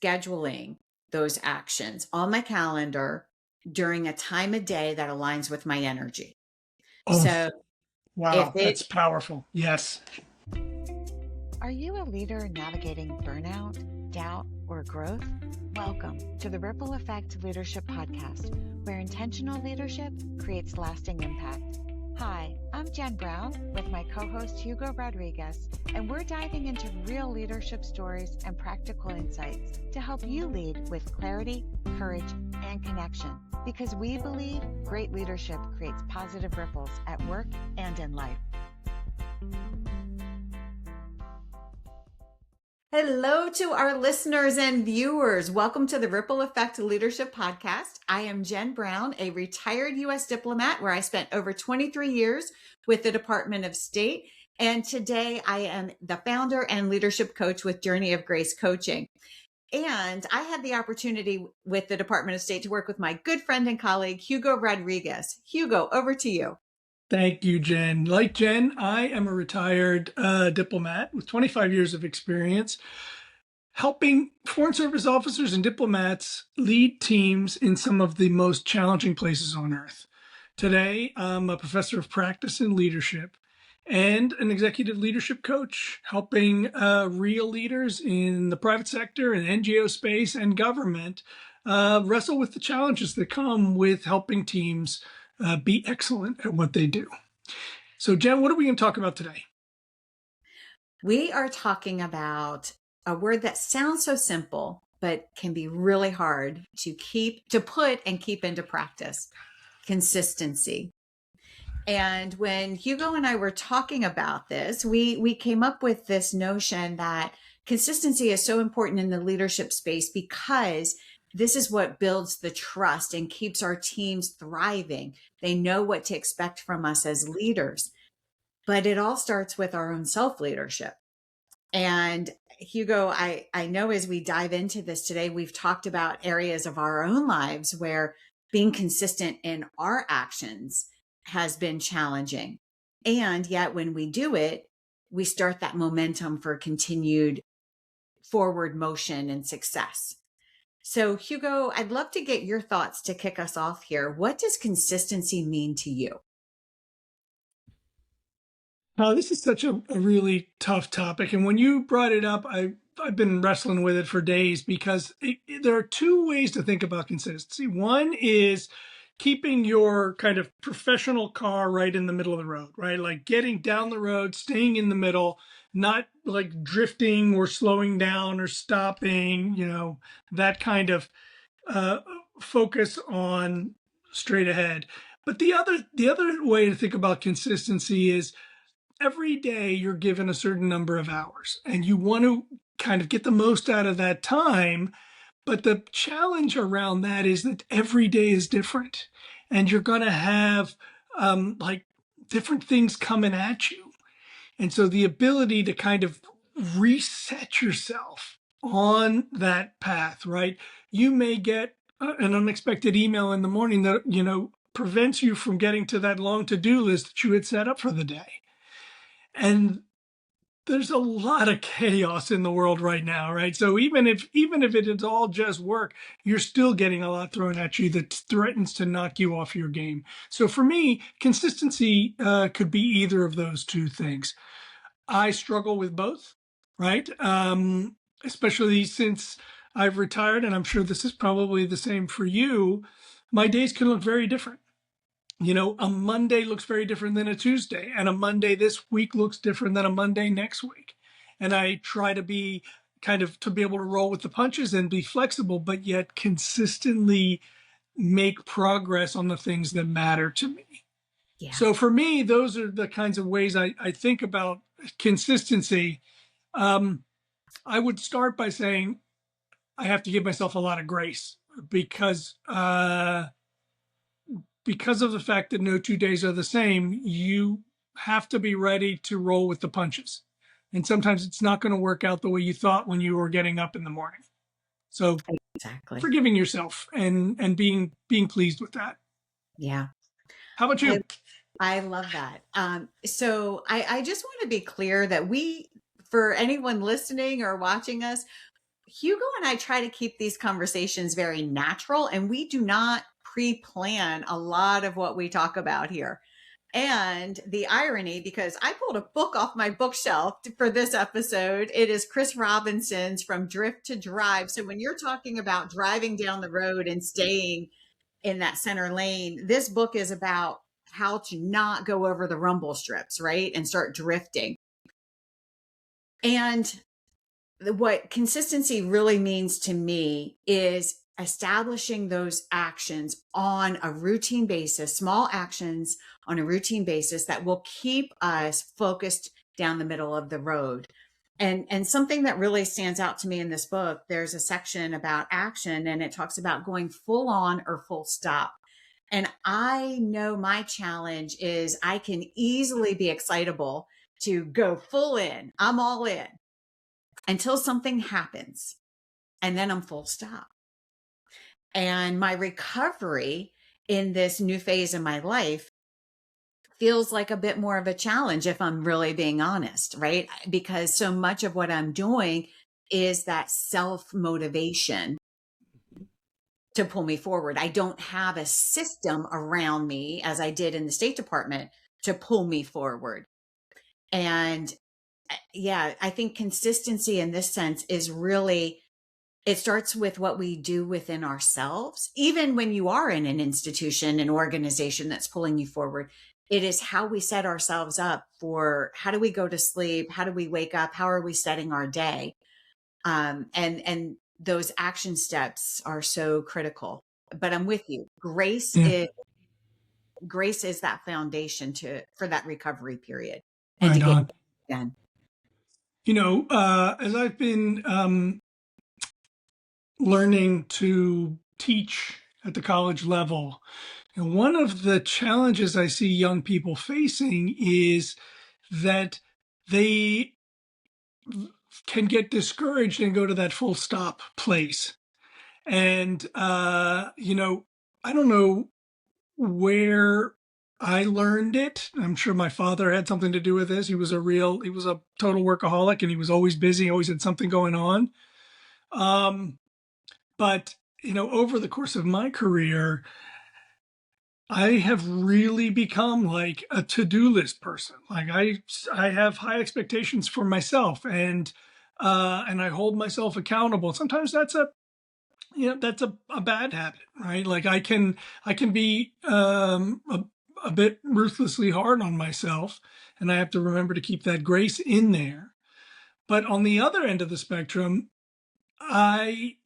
scheduling those actions on my calendar during a time of day that aligns with my energy. Oh, So if wow. it That's powerful. Yes. Are you a leader navigating burnout, doubt, or growth? Welcome to the Ripple Effect Leadership Podcast, where intentional leadership creates lasting impact. Hi, I'm Jen Brown with my co-host Hugo Rodriguez, and we're diving into real leadership stories and practical insights to help you lead with clarity, courage, and connection. Because we believe great leadership creates positive ripples at work and in life. Hello to our listeners and viewers. Welcome to the Ripple Effect Leadership Podcast. I am Jen Brown, a retired U.S. diplomat where I spent over 23 years with the Department of State. And today I am the founder and leadership coach with Journey of Grace Coaching. And I had the opportunity with the Department of State to work with my good friend and colleague, Hugo Rodriguez. Hugo, over to you. Thank you, Jen. Like Jen, I am a retired diplomat with 25 years of experience helping Foreign Service officers and diplomats lead teams in some of the most challenging places on earth. Today, I'm a professor of practice and leadership and an executive leadership coach, helping real leaders in the private sector and NGO space and government wrestle with the challenges that come with helping teams be excellent at what they do. So, Jen, what are we going to talk about today? We are talking about a word that sounds so simple, but can be really hard to put and keep into practice: consistency. And when Hugo and I were talking about this, we came up with this notion that consistency is so important in the leadership space because this is what builds the trust and keeps our teams thriving. They know what to expect from us as leaders, but it all starts with our own self-leadership. And Hugo, I know as we dive into this today, we've talked about areas of our own lives where being consistent in our actions has been challenging. And yet when we do it, we start that momentum for continued forward motion and success. So Hugo, I'd love to get your thoughts to kick us off here. What does consistency mean to you? This is such a really tough topic. And when you brought it up, I've been wrestling with it for days because there are two ways to think about consistency. One is keeping your kind of professional car right in the middle of the road, right? Like getting down the road, staying in the middle, not like drifting or slowing down or stopping, that kind of focus on straight ahead. But the other way to think about consistency is every day you're given a certain number of hours and you want to kind of get the most out of that time. But the challenge around that is that every day is different and you're going to have like different things coming at you. And so the ability to kind of reset yourself on that path, right? You may get an unexpected email in the morning that, prevents you from getting to that long to-do list that you had set up for the day. And there's a lot of chaos in the world right now, right? So even if it is all just work, you're still getting a lot thrown at you that threatens to knock you off your game. So for me, consistency could be either of those two things. I struggle with both, right? Especially since I've retired, and I'm sure this is probably the same for you. My days can look very different. A Monday looks very different than a Tuesday, and a Monday this week looks different than a Monday next week. And I try to be to be able to roll with the punches and be flexible, but yet consistently make progress on the things that matter to me. Yeah. So for me, those are the kinds of ways I think about consistency. I would start by saying I have to give myself a lot of grace because of the fact that no 2 days are the same, you have to be ready to roll with the punches. And sometimes it's not going to work out the way you thought when you were getting up in the morning. So Exactly. forgiving yourself and being pleased with that. Yeah. How about you? I love that. So I just want to be clear that for anyone listening or watching us, Hugo and I try to keep these conversations very natural, and we do not pre-plan a lot of what we talk about here. And the irony, because I pulled a book off my bookshelf for this episode, it is Chris Robinson's From Drift to Drive. So when you're talking about driving down the road and staying in that center lane, this book is about how to not go over the rumble strips, right? And start drifting. And what consistency really means to me is establishing those actions on a routine basis, small actions on a routine basis that will keep us focused down the middle of the road. And something that really stands out to me in this book, there's a section about action and it talks about going full on or full stop. And I know my challenge is I can easily be excitable to go full in. I'm all in until something happens, and then I'm full stop. And my recovery in this new phase in my life feels like a bit more of a challenge, if I'm really being honest, right? Because so much of what I'm doing is that self motivation to pull me forward. I don't have a system around me as I did in the State Department to pull me forward. And yeah, I think consistency in this sense is really, it starts with what we do within ourselves. Even when you are in an institution, an organization that's pulling you forward, it is how we set ourselves up for how do we go to sleep? How do we wake up? How are we setting our day? And those action steps are so critical. But I'm with you. Yeah, Grace is that foundation for that recovery period and to right get on. done. As I've been learning to teach at the college level, and one of the challenges I see young people facing is that they can get discouraged and go to that full stop place. And, I don't know where I learned it. I'm sure my father had something to do with this. He was a total workaholic and he was always busy, always had something going on. Um, but, over the course of my career, I have really become like a to-do list person. Like I have high expectations for myself and I hold myself accountable. Sometimes that's a bad habit, right? Like I can be a bit ruthlessly hard on myself, and I have to remember to keep that grace in there. But on the other end of the spectrum, I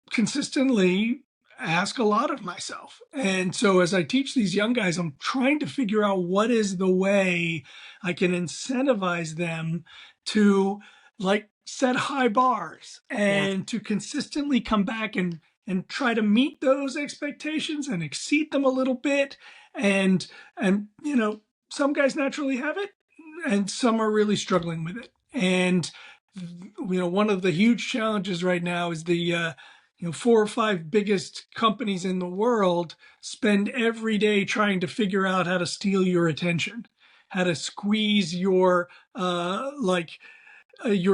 consistently ask a lot of myself. And so as I teach these young guys, I'm trying to figure out what is the way I can incentivize them to like set high bars Yeah. and to consistently come back and try to meet those expectations and exceed them a little bit. And some guys naturally have it and some are really struggling with it. And one of the huge challenges right now is the four or five biggest companies in the world spend every day trying to figure out how to steal your attention, how to squeeze your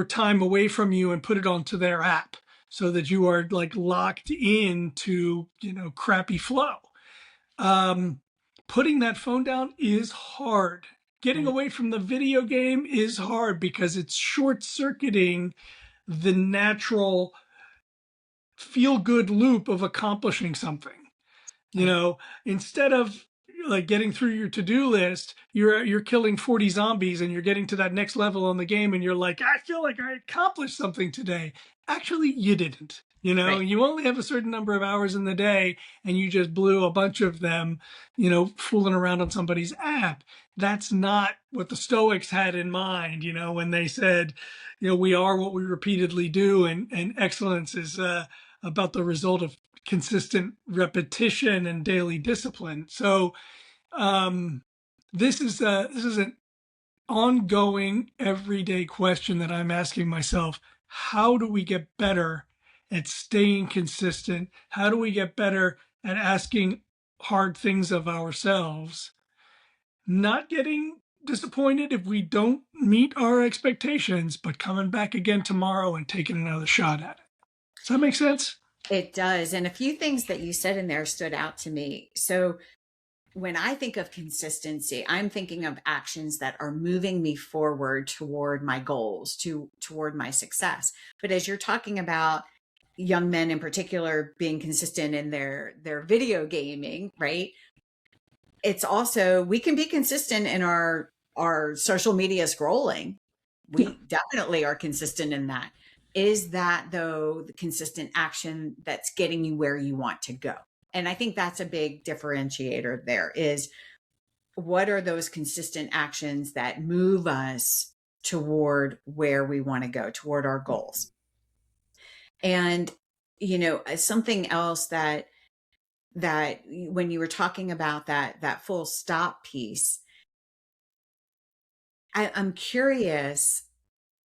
time away from you and put it onto their app so that you are like locked into crappy flow. Putting that phone down is hard. Getting Right. away from the video game is hard because it's short circuiting the natural feel good loop of accomplishing something. You Right. know, instead of like getting through your to-do list, you're killing 40 zombies and you're getting to that next level on the game and you're like, I feel like I accomplished something today. Actually, you didn't. Right. You only have a certain number of hours in the day and you just blew a bunch of them, fooling around on somebody's app. That's not what the Stoics had in mind, when they said, we are what we repeatedly do, and excellence is about the result of consistent repetition and daily discipline. So um, this is an ongoing, everyday question that I'm asking myself: how do we get better at staying consistent? How do we get better at asking hard things of ourselves? Not getting disappointed if we don't meet our expectations, but coming back again tomorrow and taking another shot at it. Does that make sense? It does. And a few things that you said in there stood out to me. So when I think of consistency, I'm thinking of actions that are moving me forward toward my goals, toward my success. But as you're talking about young men in particular being consistent in their video gaming, right? It's also, we can be consistent in our social media scrolling. Yeah. We definitely are consistent in that. Is that though the consistent action that's getting you where you want to go? And I think that's a big differentiator there, is what are those consistent actions that move us toward where we want to go, toward our goals. And something else that when you were talking about that full stop piece, I'm curious,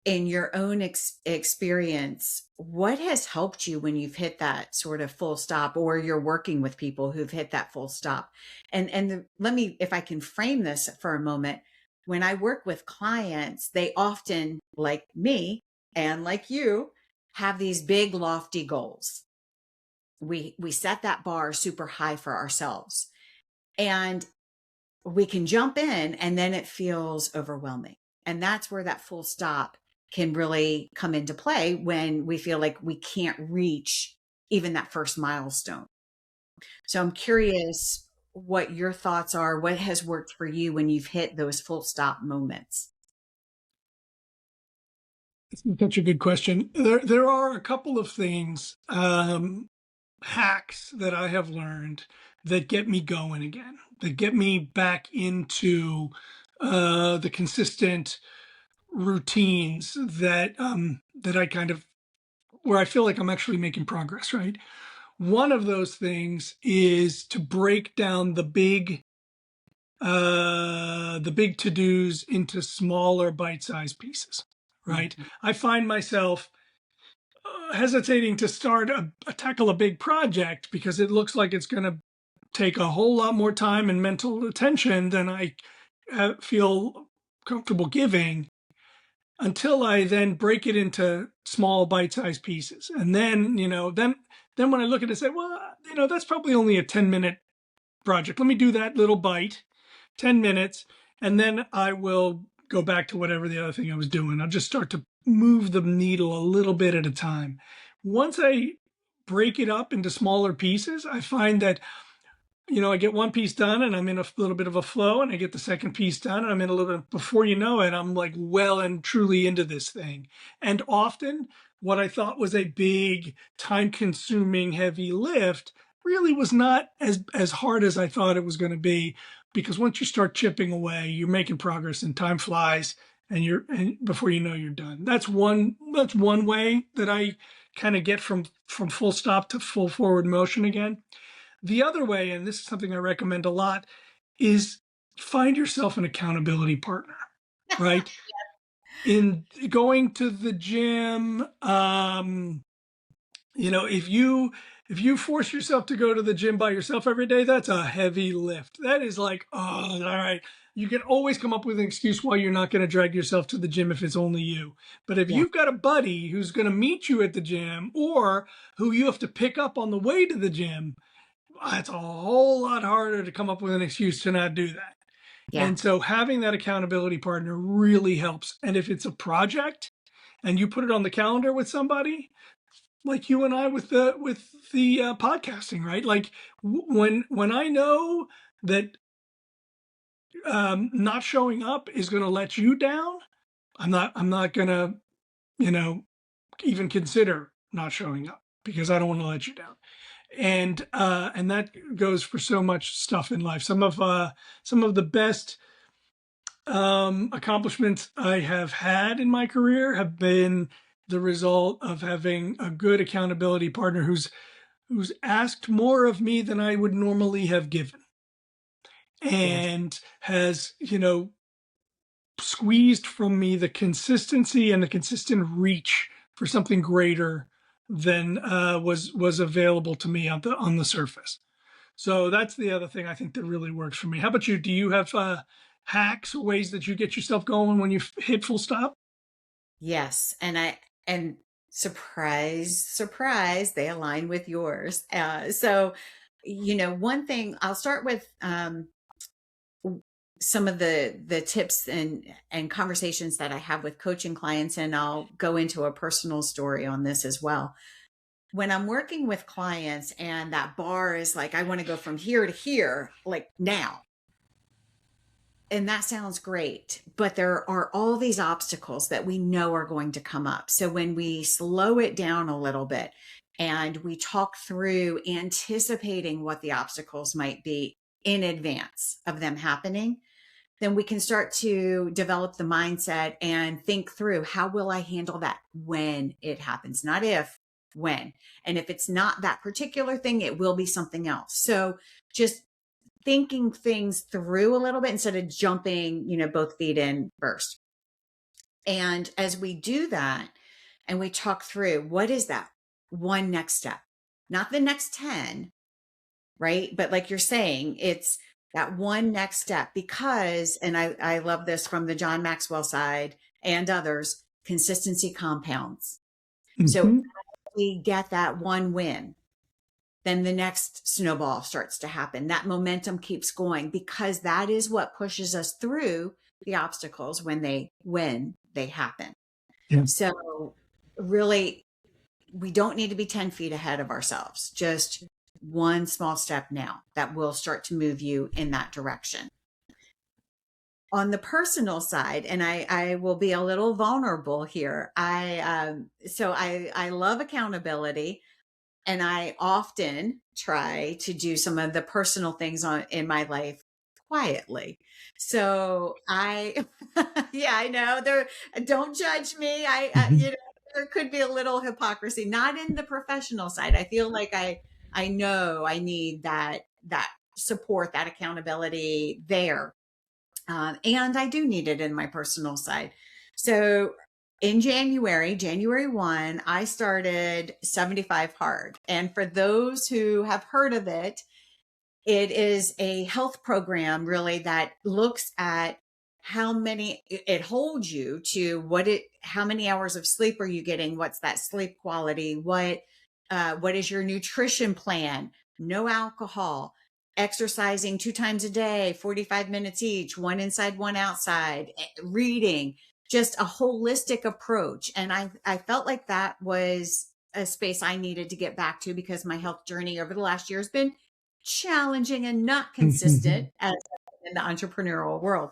in your own experience, what has helped you when you've hit that sort of full stop, or you're working with people who've hit that full stop? Let me, if I can frame this for a moment, when I work with clients, they often, like me and like you, have these big lofty goals. We set that bar super high for ourselves, and we can jump in, and then it feels overwhelming. And that's where that full stop can really come into play, when we feel like we can't reach even that first milestone. So I'm curious what your thoughts are. What has worked for you when you've hit those full stop moments? Such a good question. There are a couple of things, hacks that I have learned that get me going again, that get me back into the consistent routines that I kind of, where I feel like I'm actually making progress, right? One of those things is to break down the big to-dos into smaller bite-sized pieces, right? Mhm. I find myself hesitating to tackle a big project because it looks like it's going to take a whole lot more time and mental attention than I feel comfortable giving, until I then break it into small bite-sized pieces. And then, then when I look at it, I say, well, that's probably only a 10-minute project. Let me do that little bite, 10 minutes, and then I will go back to whatever the other thing I was doing. I'll just start to move the needle a little bit at a time. Once I break it up into smaller pieces, I find that I get one piece done and I'm in a little bit of a flow, and I get the second piece done and I'm in a little bit, before you know it, I'm like well and truly into this thing. And often what I thought was a big, time consuming, heavy lift really was not as hard as I thought it was going to be, because once you start chipping away, you're making progress and time flies, and before you know, you're done. That's one way that I kind of get from full stop to full forward motion again. The other way, and this is something I recommend a lot, is find yourself an accountability partner, right? In going to the gym, if you force yourself to go to the gym by yourself every day, that's a heavy lift. That is like, oh, all right. You can always come up with an excuse why you're not going to drag yourself to the gym if it's only you. But if Yeah. you've got a buddy who's going to meet you at the gym, or who you have to pick up on the way to the gym, it's a whole lot harder to come up with an excuse to not do that. Yeah. And so having that accountability partner really helps. And if it's a project and you put it on the calendar with somebody, like you and I with the podcasting, right? Like when I know that not showing up is going to let you down, I'm not going to you know even consider not showing up, because I don't want to let you down. And that goes for so much stuff in life. Some of the best accomplishments I have had in my career have been the result of having a good accountability partner who's asked more of me than I would normally have given, Yes. and has squeezed from me the consistency and the consistent reach for something greater than was available to me on the surface. So that's the other thing I think that really works for me. How about you? Do you have hacks or ways that you get yourself going when you hit full stop? Yes. And surprise, surprise, they align with yours. So, one thing I'll start with, some of the tips and conversations that I have with coaching clients, and I'll go into a personal story on this as well. When I'm working with clients and that bar is like, I want to go from here to here, like now, and that sounds great, but there are all these obstacles that we know are going to come up. So when we slow it down a little bit and we talk through anticipating what the obstacles might be in advance of them happening, then we can start to develop the mindset and think through, how will I handle that when it happens? Not if, when. And if it's not that particular thing, it will be something else. So just thinking things through a little bit instead of jumping, both feet in first. And as we do that and we talk through, what is that one next step? Not the next 10, right? But like you're saying, it's that one next step, because, and I love this from the John Maxwell side and others, consistency compounds. So Mm-hmm. we get that one win, then the next snowball starts to happen. That momentum keeps going, because that is what pushes us through the obstacles when they happen. Yeah. So really, we don't need to be 10 feet ahead of ourselves. Just one small step now that will start to move you in that direction. On the personal side, and I will be a little vulnerable here. I love accountability. And I often try to do some of the personal things in my life quietly. So yeah, I know don't judge me. Mm-hmm. There could be a little hypocrisy, not in the professional side. I feel like I know I need that support, that accountability there. And I do need it in my personal side. So in January 1, I started 75 Hard. And for those who have heard of it, it is a health program really that looks at it holds you to how many hours of sleep are you getting? What's that sleep quality? What is your nutrition plan? No alcohol, exercising 2 times a day, 45 minutes each, one inside, one outside, reading, just a holistic approach. And I felt like that was a space I needed to get back to, because my health journey over the last year has been challenging and not consistent as in the entrepreneurial world.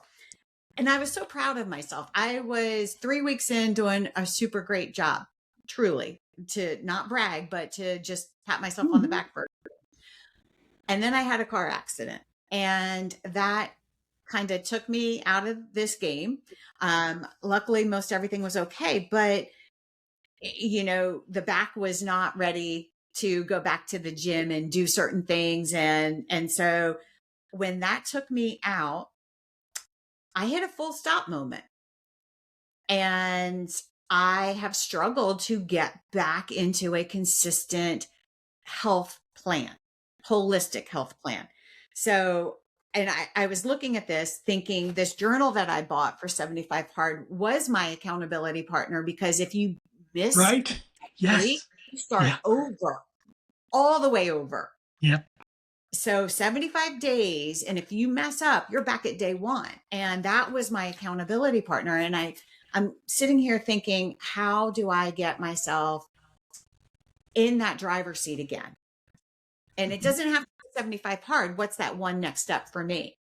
And I was so proud of myself. I was 3 weeks in doing a super great job, truly, to not brag, but to just pat myself on the Mm-hmm. back first. And then I had a car accident, and that kind of took me out of this game. Luckily, most everything was okay, but the back was not ready to go back to the gym and do certain things. And so when that took me out, I hit a full stop moment. And I have struggled to get back into a consistent health plan, holistic health plan. So, and I was looking at this thinking, this journal that I bought for 75 Hard was my accountability partner, because if you miss Right? a week, Yes. you start Yeah. over, all the way over. Yep. So 75 days. And if you mess up, you're back at day one. And that was my accountability partner. And I'm sitting here thinking, how do I get myself in that driver's seat again? And it doesn't have to be 75 Hard. What's that one next step for me?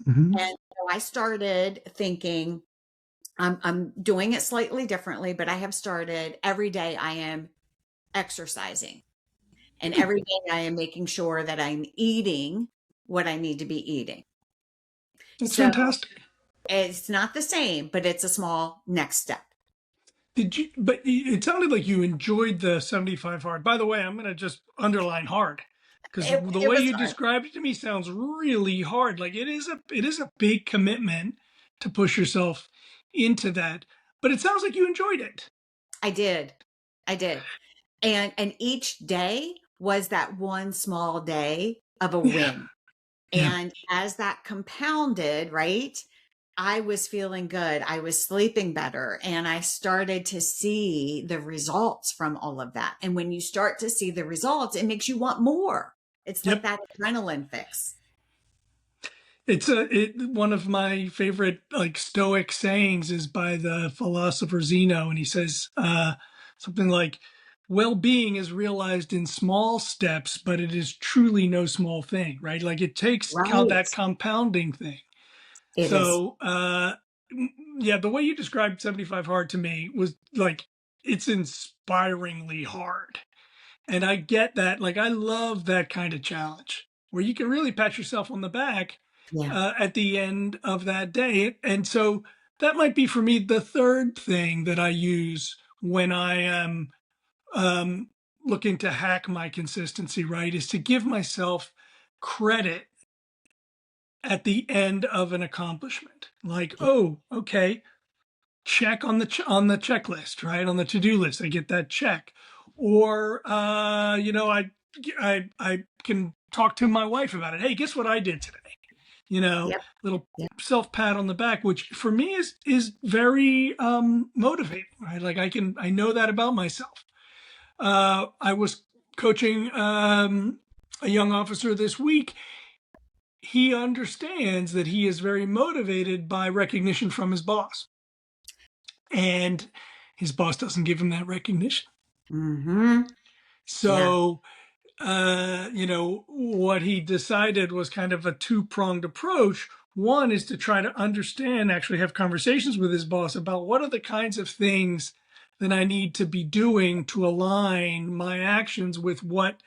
Mm-hmm. And so I started thinking, I'm doing it slightly differently, but I have started every day I am exercising. And every day I am making sure that I'm eating what I need to be eating. That's So fantastic. it's not the same, but it's a small next step. But it sounded like you enjoyed the 75 hard. By the way, I'm going to just underline hard, because the It way was you hard. described it to me sounds really hard. Like it is a big commitment to push yourself into that, but it sounds like you enjoyed it. I did. I did. And each day was that one small day of a Yeah. win. Yeah. And as that compounded, right? I was feeling good. I was sleeping better. And I started to see the results from all of that. And when you start to see the results, it makes you want more. It's like Yep. that adrenaline fix. It's one of my favorite like Stoic sayings is by the philosopher Zeno, and he says something like, "Well-being is realized in small steps, but it is truly no small thing." Right? Like it takes Right. that compounding thing. It is. So yeah, the way you described 75 hard to me was like it's inspiringly hard. And I get that. Like, I love that kind of challenge where you can really pat yourself on the back Yeah. at the end of that day. And so that might be for me the third thing that I use when I am um, looking to hack my consistency, right? Is to give myself credit at the end of an accomplishment. Like, Yeah. oh, okay, check on the on the checklist, right? On the to-do list, I get that check. Or I can talk to my wife about it. Hey, guess what I did today? Yep. Little Yep. self pat on the back, which for me is very motivating, right? Like I know that about myself. I was coaching a young officer this week. He understands that he is very motivated by recognition from his boss, and his boss doesn't give him that recognition. Mm-hmm. Yeah. So, what he decided was kind of a two-pronged approach. One is to try to understand, actually have conversations with his boss about what are the kinds of things that I need to be doing to align my actions with what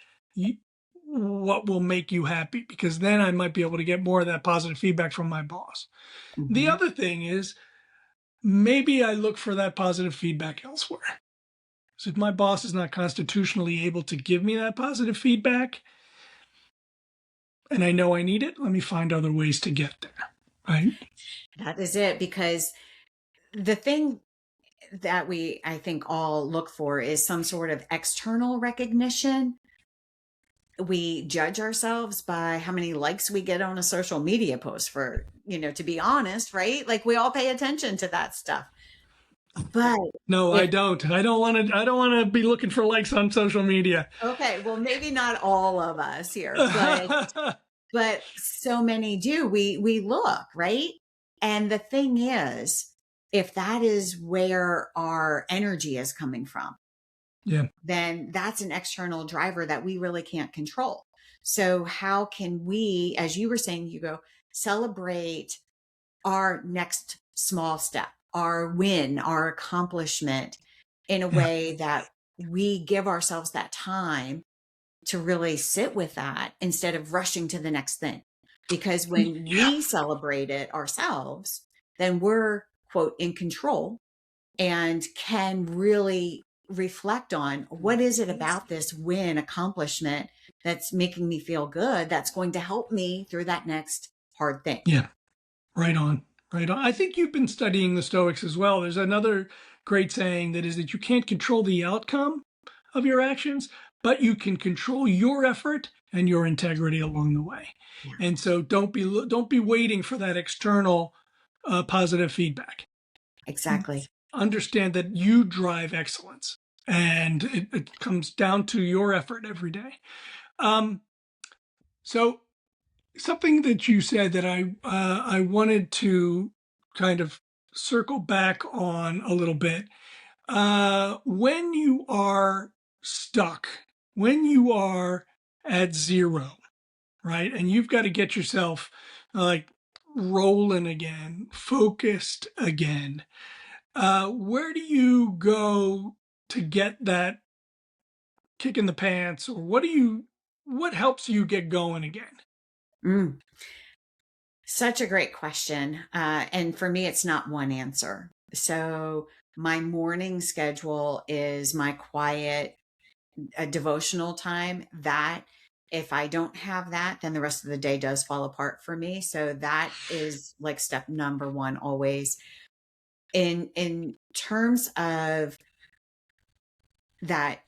will make you happy, because then I might be able to get more of that positive feedback from my boss. The Mm-hmm. other thing is maybe I look for that positive feedback elsewhere. So if my boss is not constitutionally able to give me that positive feedback and I know I need it, let me find other ways to get there. Right? That is it. Because the thing that I think, all look for is some sort of external recognition. We judge ourselves by how many likes we get on a social media post, for, to be honest, right? Like we all pay attention to that stuff. But No, I if, don't. I don't want to be looking for likes on social media. okay, well, maybe not all of us here, but so many do. We look, right? And the thing is, if that is where our energy is coming from, Yeah. then that's an external driver that we really can't control. So how can we, as you were saying, Hugo, celebrate our next small step, our win, our accomplishment, in a Yeah. way that we give ourselves that time to really sit with that instead of rushing to the next thing? Because when Yeah. we celebrate it ourselves, then we're, quote, in control, and can really reflect on what is it about this win accomplishment that's making me feel good, that's going to help me through that next hard thing. Yeah. Right on. Right on. I think you've been studying the Stoics as well. There's another great saying that is that you can't control the outcome of your actions, but you can control your effort and your integrity along the way. Yeah, And so don't be waiting for that external positive feedback. exactly. Understand that you drive excellence, and it comes down to your effort every day. Um, so something that you said that I wanted to kind of circle back on a little bit. When you are stuck, when you are at zero, right, and you've got to get yourself like rolling again, focused again, where do you go to get that kick in the pants, or what helps you get going again? Mm, such a great question. And for me, it's not one answer. So my morning schedule is my quiet, devotional time. That, if I don't have that, then the rest of the day does fall apart for me. So that is like step number one always. In terms of that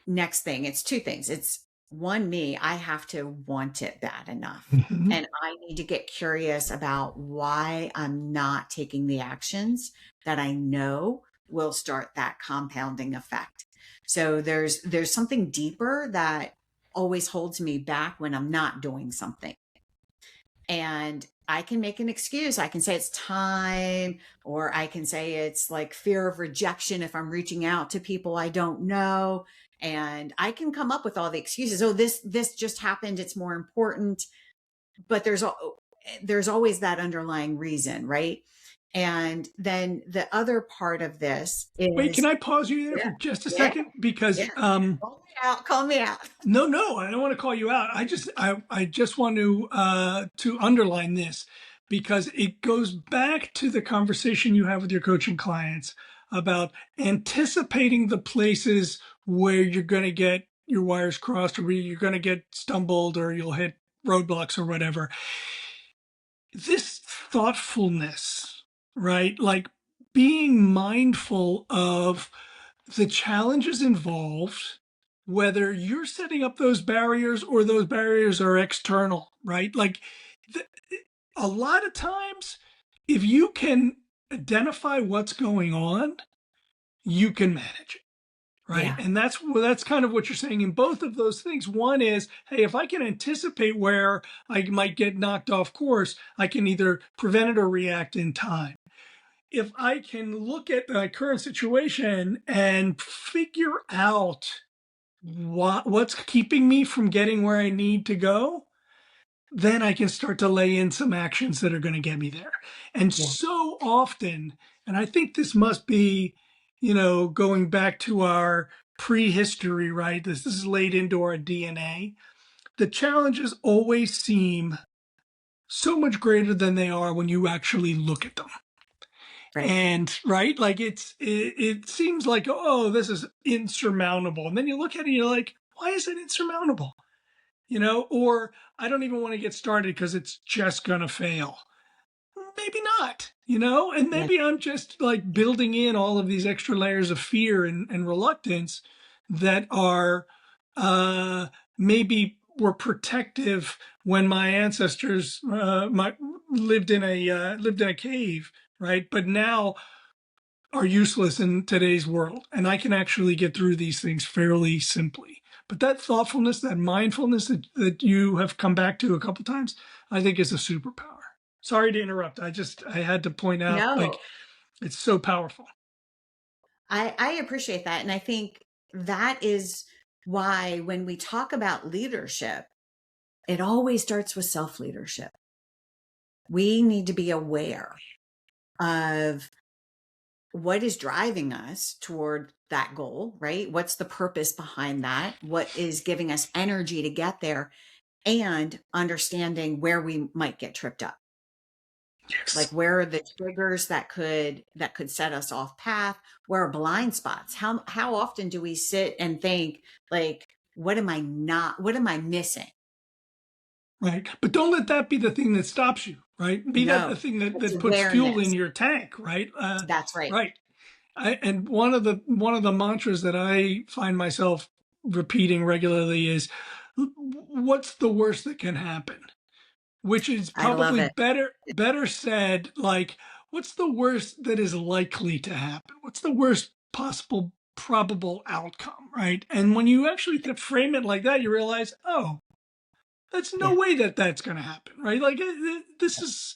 next thing, it's two things. It's one, me, I have to want it bad enough. Mhm. And I need to get curious about why I'm not taking the actions that I know will start that compounding effect. So there's something deeper that always holds me back when I'm not doing something. And I can make an excuse. I can say it's time, or I can say it's like fear of rejection if I'm reaching out to people I don't know. And I can come up with all the excuses. Oh, this just happened. It's more important. But there's always that underlying reason, right? And then the other part of this Wait, can is, I pause you there yeah, for just a yeah, second? Because yeah. Call me out. Call me out. no, I don't want to call you out. I just want to underline this because it goes back to the conversation you have with your coaching clients about anticipating the places where you're going to get your wires crossed, or where you're going to get stumbled, or you'll hit roadblocks or whatever. This thoughtfulness, right? Like being mindful of the challenges involved, whether you're setting up those barriers or those barriers are external, right? Like th- a lot of times, if you can identify what's going on, you can manage it. Right. Yeah. And that's kind of what you're saying in both of those things. One is, hey, if I can anticipate where I might get knocked off course, I can either prevent it or react in time. If I can look at my current situation and figure out what's keeping me from getting where I need to go, then I can start to lay in some actions that are going to get me there. And Yeah. so often, and I think this must be, going back to our prehistory, right? This is laid into our DNA. The challenges always seem so much greater than they are when you actually look at them. Right. And right, like it seems like, oh, this is insurmountable. And then you look at it and you're like, why is it insurmountable? Or I don't even want to get started because it's just going to fail. Maybe not, and Yeah. maybe I'm just like building in all of these extra layers of fear and reluctance that are maybe were protective when my ancestors lived in a cave, right? But now are useless in today's world. And I can actually get through these things fairly simply. But that thoughtfulness, that mindfulness that you have come back to a couple times, I think is a superpower. Sorry to interrupt. I had to point out, like, No, it's so powerful. I appreciate that. And I think that is why when we talk about leadership, it always starts with self leadership. We need to be aware of what is driving us toward that goal, right? What's the purpose behind that? What is giving us energy to get there? And understanding where we might get tripped up. Like Yes. where are the triggers that could set us off path? Where are blind spots? How often do we sit and think like, what am I missing? Right. But don't let that be the thing that stops you, right? Be that the No, thing it's that puts fuel in awareness. your tank, right? That's right. Right. And one of the mantras that I find myself repeating regularly is, "What's the worst that can happen?" Which is I love probably it. better said, like, what's the worst that is likely to happen? What's the worst possible probable outcome, right? And when you actually frame it like that, you realize, oh, that's no Yeah. way that that's going to happen, right? Like this is,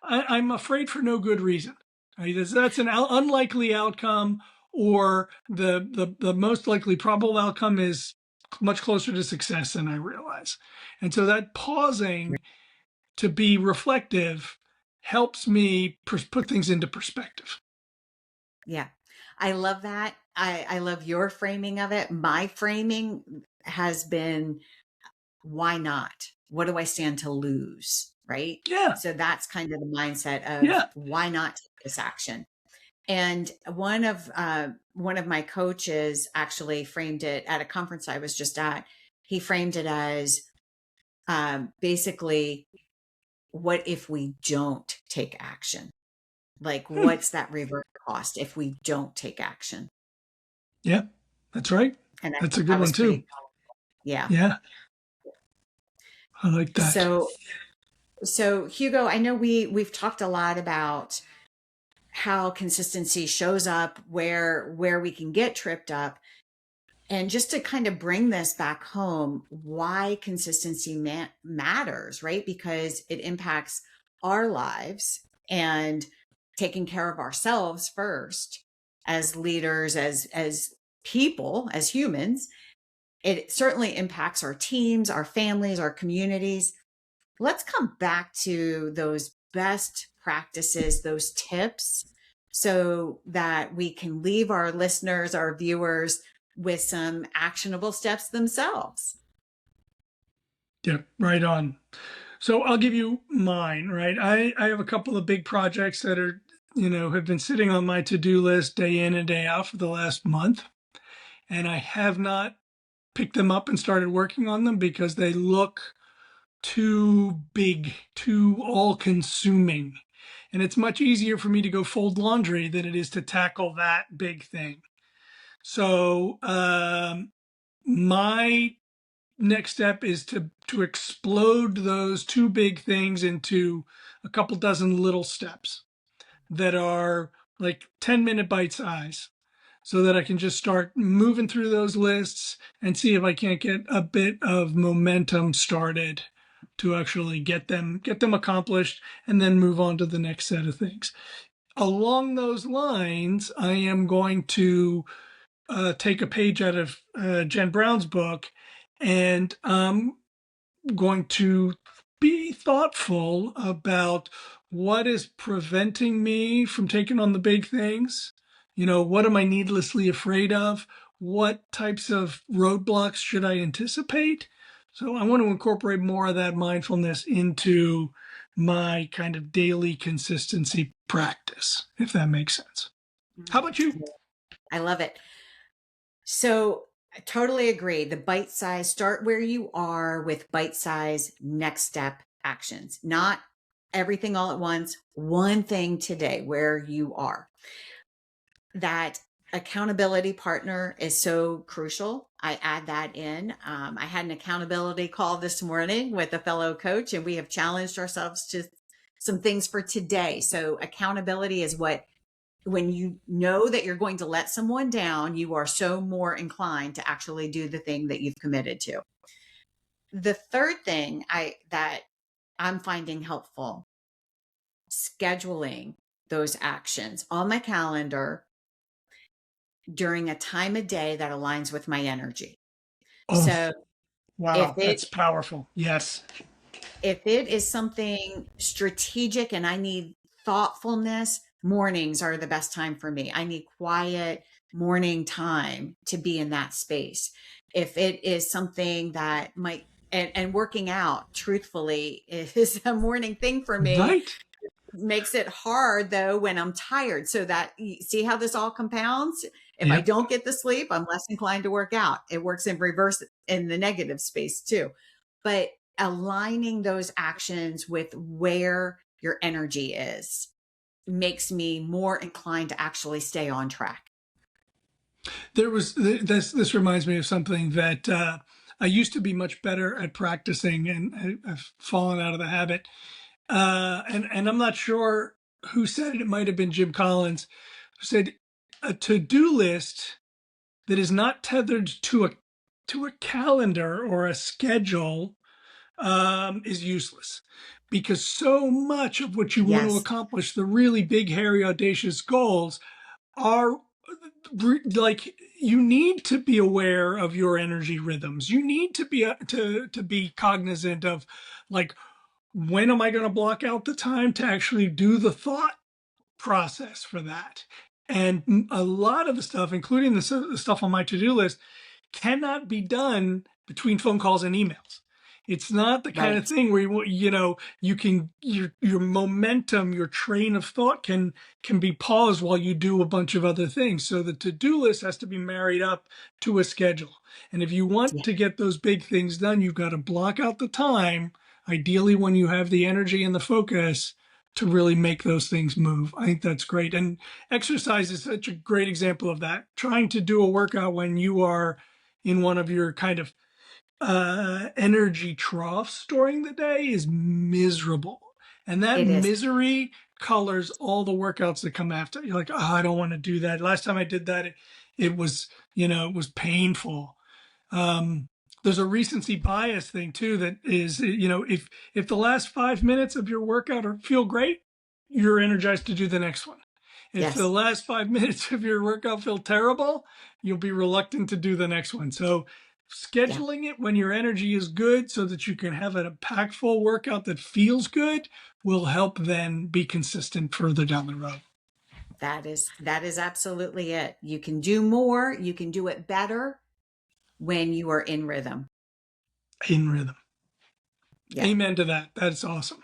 I'm afraid for no good reason. Right? That's an unlikely outcome, or the most likely probable outcome is much closer to success than I realize. And so that pausing to be reflective helps me put things into perspective. Yeah. I love that. I love your framing of it. My framing has been, why not? What do I stand to lose? Right. Yeah, So that's kind of the mindset of yeah. why not take this action? And one of my coaches actually framed it at a conference I was just at. He framed it as basically, what if we don't take action? Like, Hmm. what's that reverse cost if we don't take action? Yeah, that's right. And I That's a thought good that one was pretty too. powerful. Yeah. Yeah, I like that. So so Hugo, I know we've talked a lot about how consistency shows up, where we can get tripped up. And just to kind of bring this back home, why consistency matters, right? Because it impacts our lives and taking care of ourselves first as leaders, as people, as humans. It certainly impacts our teams, our families, our communities. Let's come back to those best practices, those tips, so that we can leave our listeners, our viewers, with some actionable steps themselves. Yeah, right on. So I'll give you mine, right? I have a couple of big projects that are, have been sitting on my to-do list day in and day out for the last month. And I have not picked them up and started working on them because they look too big, too all consuming. And it's much easier for me to go fold laundry than it is to tackle that big thing. So, my next step is to explode those two big things into a couple dozen little steps that are like 10-minute bite size, so that I can just start moving through those lists and see if I can't get a bit of momentum started to actually get them accomplished and then move on to the next set of things. Along those lines, I am going to take a page out of Jen Brown's book, and going to be thoughtful about what is preventing me from taking on the big things. What am I needlessly afraid of? What types of roadblocks should I anticipate? So I want to incorporate more of that mindfulness into my kind of daily consistency practice, if that makes sense. How about you? I love it. So I totally agree. The bite size, start where you are with bite size next step actions, not everything all at once, one thing today where you are. That accountability partner is so crucial. I add that in. I had an accountability call this morning with a fellow coach, and we have challenged ourselves to some things for today. So accountability is what, when you know that you're going to let someone down, you are so more inclined to actually do the thing that you've committed to. The third thing that I'm finding helpful, scheduling those actions on my calendar during a time of day that aligns with my energy. Oh, So if wow, it that's powerful. Yes. if it is something strategic and I need thoughtfulness, mornings are the best time for me. I need quiet morning time to be in that space. If it is something that might, and working out truthfully is a morning thing for me. Right. Makes it hard though when I'm tired. So that, you see how this all compounds. If I Yep. don't get the sleep, I'm less inclined to work out. It works in reverse in the negative space too. But aligning those actions with where your energy is makes me more inclined to actually stay on track. This reminds me of something that I used to be much better at practicing, and I've fallen out of the habit. And I'm not sure who said it. It might have been Jim Collins, who said a to-do list that is not tethered to a calendar or a schedule is useless, because so much of what you want to Yes. accomplish, the really big, hairy, audacious goals, are like, you need to be aware of your energy rhythms. You need to be cognizant of, like, when am I going to block out the time to actually do the thought process for that. And a lot of the stuff, including the stuff on my to-do list, cannot be done between phone calls and emails. It's not the kind of Right. thing where you can, your momentum, your train of thought can be paused while you do a bunch of other things. So the to-do list has to be married up to a schedule. And if you want Yeah. to get those big things done, you've got to block out the time, ideally when you have the energy and the focus to really make those things move. I think that's great. And exercise is such a great example of that. Trying to do a workout when you are in one of your kind of energy troughs during the day is miserable. And that It is. misery colors all the workouts that come after. You're like, oh, I don't want to do that. Last time I did that, it was, it was painful. There's a recency bias thing too, that is, if the last 5 minutes of your workout feel great, you're energized to do the next one. If the Yes. last 5 minutes of your workout feel terrible, you'll be reluctant to do the next one. So Yeah. scheduling it when your energy is good so that you can have an impactful workout that feels good will help then be consistent further down the road. That is absolutely it. You can do more, you can do it better when you are in rhythm. In rhythm. Yeah. Amen to that. That's awesome.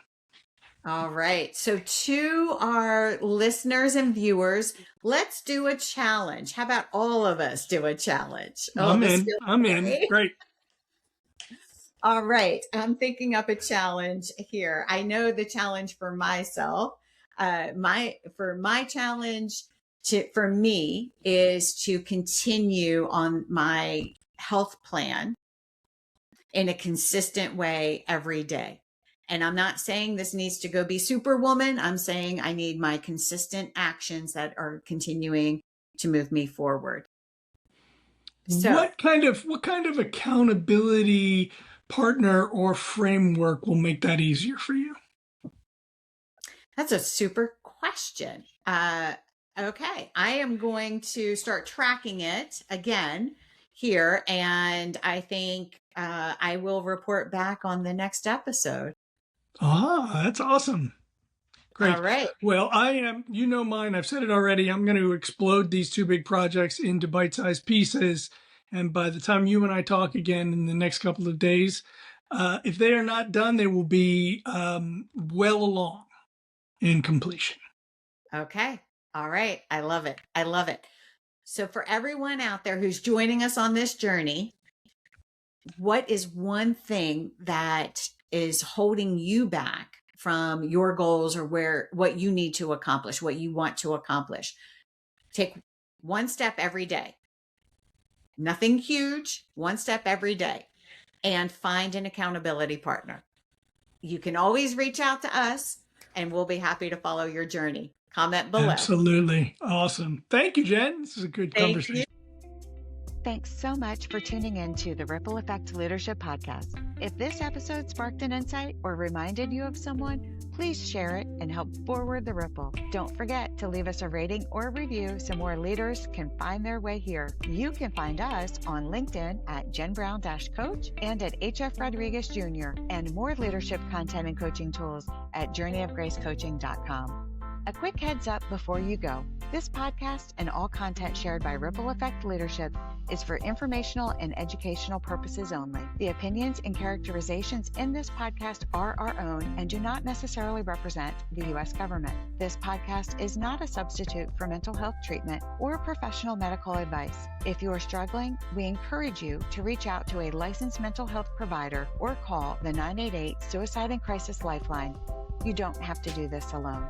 All right. So to our listeners and viewers, let's do a challenge. How about all of us do a challenge? I'm this in. feels I'm in. great. Great. All right. I'm thinking up a challenge here. I know the challenge for myself. My challenge for me is to continue on my health plan in a consistent way every day. And I'm not saying this needs to go be superwoman. I'm saying I need my consistent actions that are continuing to move me forward. So What kind of accountability partner or framework will make that easier for you? that's a super question. Okay, I am going to start tracking it again here, and I think I will report back on the next episode. Ah, that's awesome. Great. All right. Well, I am, mine, I've said it already. I'm going to explode these two big projects into bite-sized pieces. And by the time you and I talk again in the next couple of days, if they are not done, they will be well along in completion. Okay. All right. I love it. I love it. So for everyone out there who's joining us on this journey, what is one thing that is holding you back from your goals or what you need to accomplish, what you want to accomplish? Take one step every day. Nothing huge, one step every day, and find an accountability partner. You can always reach out to us and we'll be happy to follow your journey. Comment below. Absolutely. Awesome. Thank you, Jen. This is a good Thank conversation. you. Thanks so much for tuning in to the Ripple Effect Leadership Podcast. If this episode sparked an insight or reminded you of someone, please share it and help forward the ripple. Don't forget to leave us a rating or review so more leaders can find their way here. You can find us on LinkedIn at Jen Brown-Coach and at HF Rodriguez Jr. and more leadership content and coaching tools at journeyofgracecoaching.com. A quick heads up before you go. This podcast and all content shared by Ripple Effect Leadership is for informational and educational purposes only. The opinions and characterizations in this podcast are our own and do not necessarily represent the U.S. government. This podcast is not a substitute for mental health treatment or professional medical advice. If you are struggling, we encourage you to reach out to a licensed mental health provider or call the 988 Suicide and Crisis Lifeline. You don't have to do this alone.